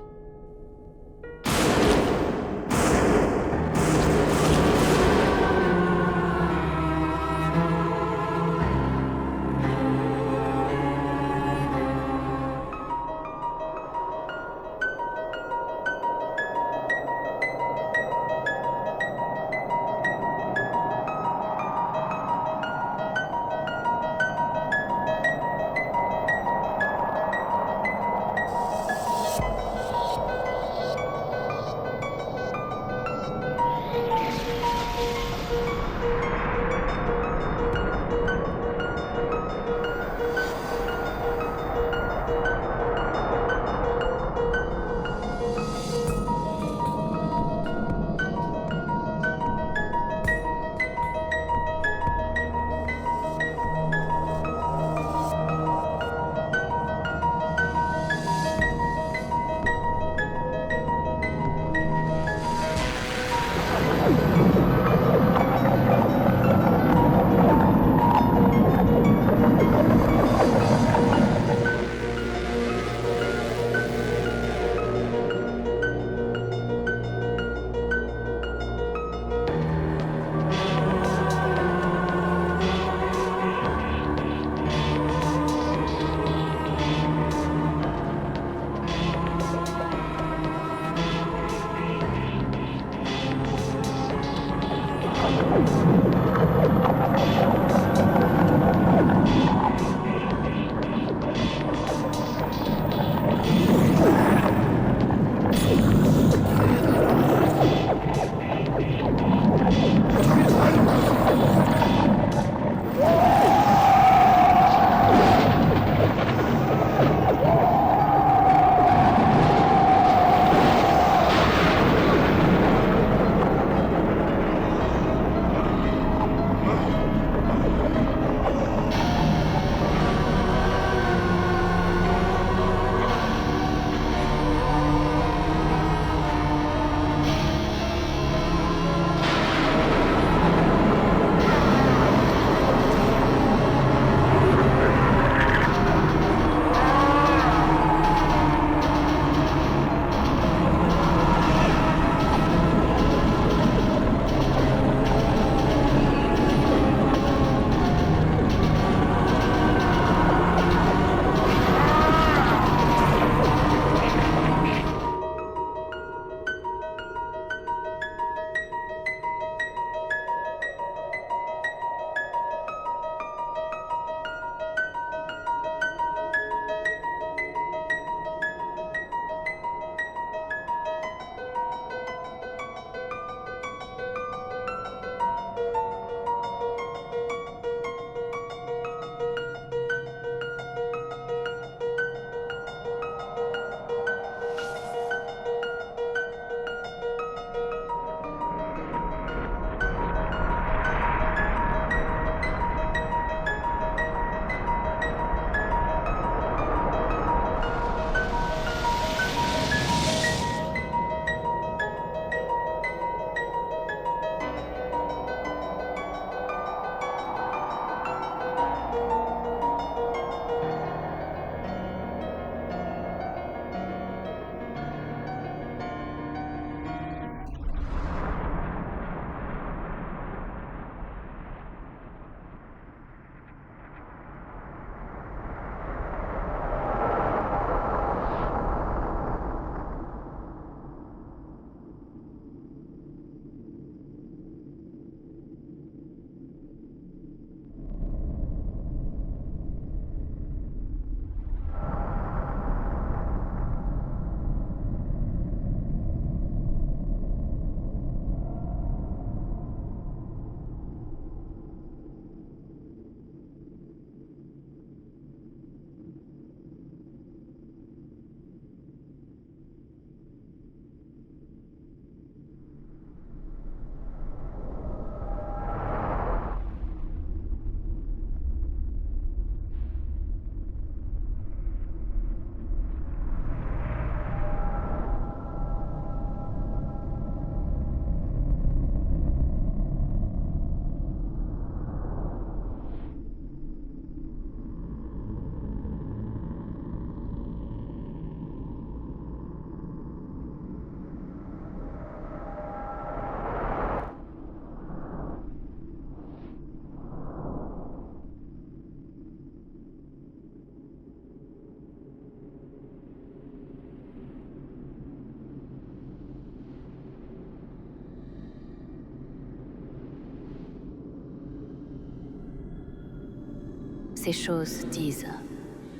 Ces choses disent...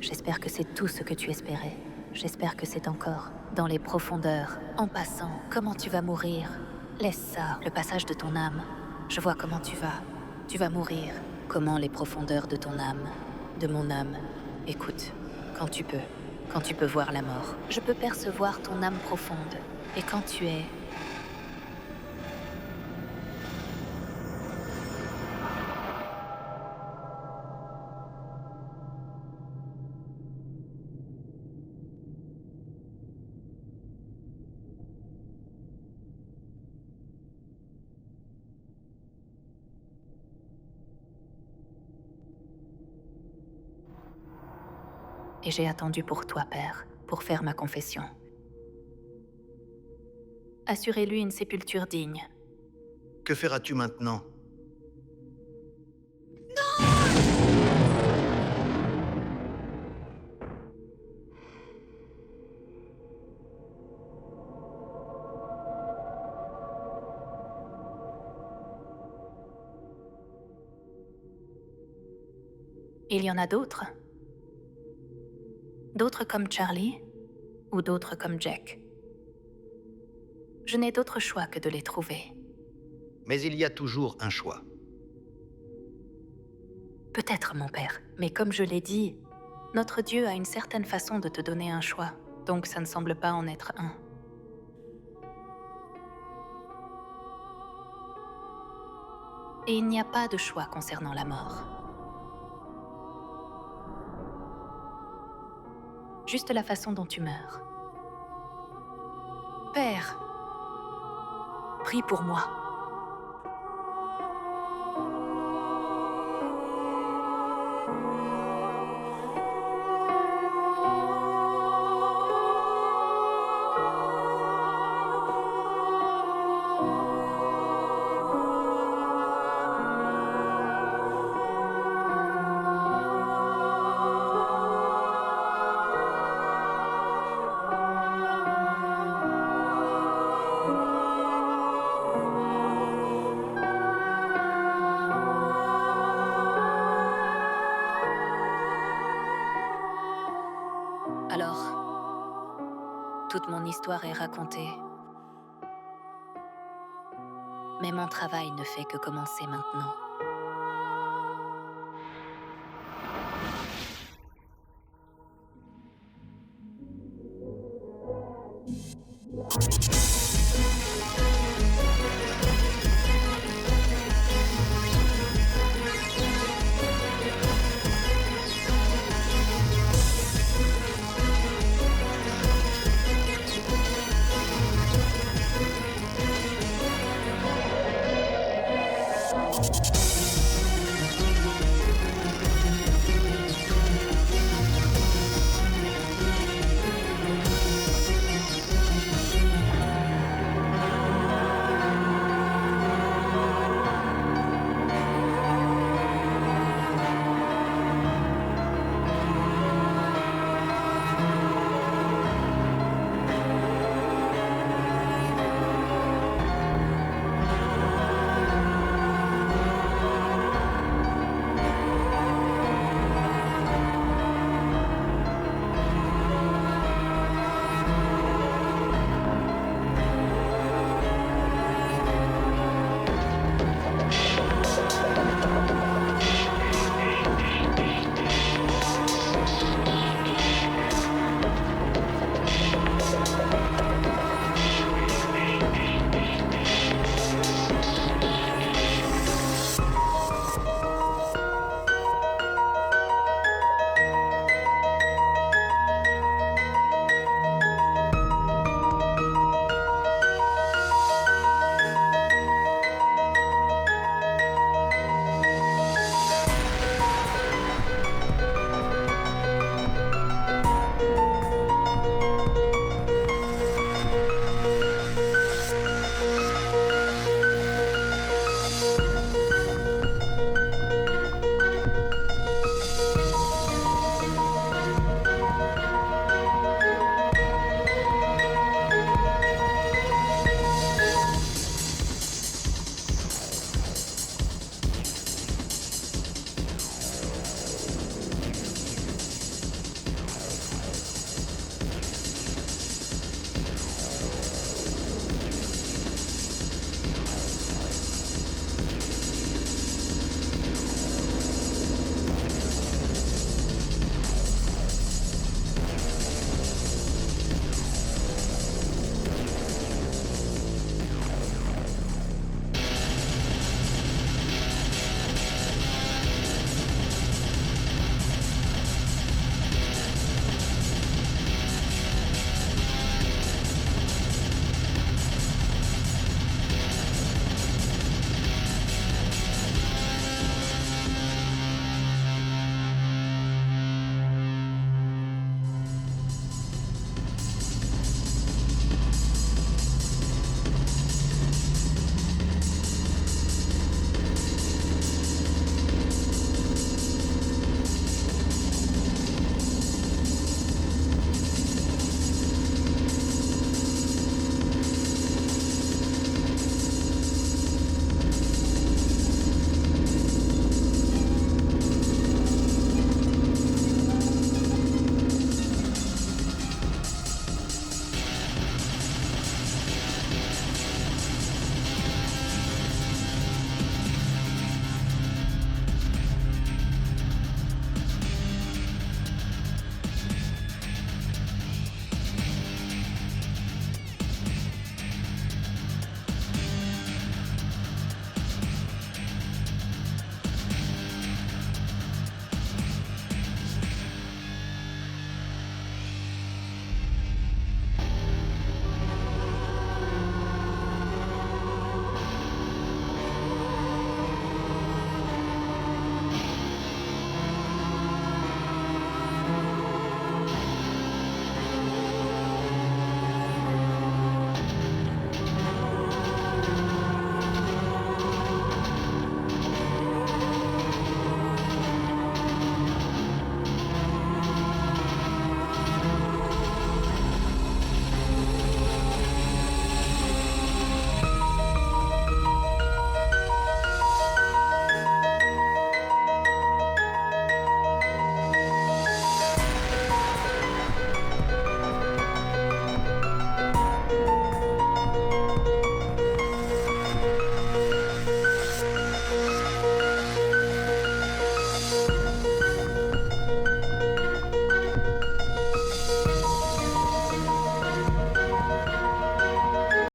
J'espère que c'est tout ce que tu espérais. J'espère que c'est encore dans les profondeurs. En passant, comment tu vas mourir? Laisse ça, le passage de ton âme. Je vois comment tu vas. Tu vas mourir. Comment les profondeurs de ton âme, de mon âme. Écoute, quand tu peux voir la mort. Je peux percevoir ton âme profonde. Et quand tu es... Et j'ai attendu pour toi, Père, pour faire ma confession. Assurez-lui une sépulture digne. Que feras-tu maintenant? Il y en a d'autres. D'autres comme Charlie, ou d'autres comme Jack. Je n'ai d'autre choix que de les trouver. Mais il y a toujours un choix. Peut-être, mon père, mais comme je l'ai dit, notre Dieu a une certaine façon de te donner un choix, donc ça ne semble pas en être un. Et il n'y a pas de choix concernant la mort. Juste la façon dont tu meurs. Père, prie pour moi. Alors, toute mon histoire est racontée. Mais mon travail ne fait que commencer maintenant.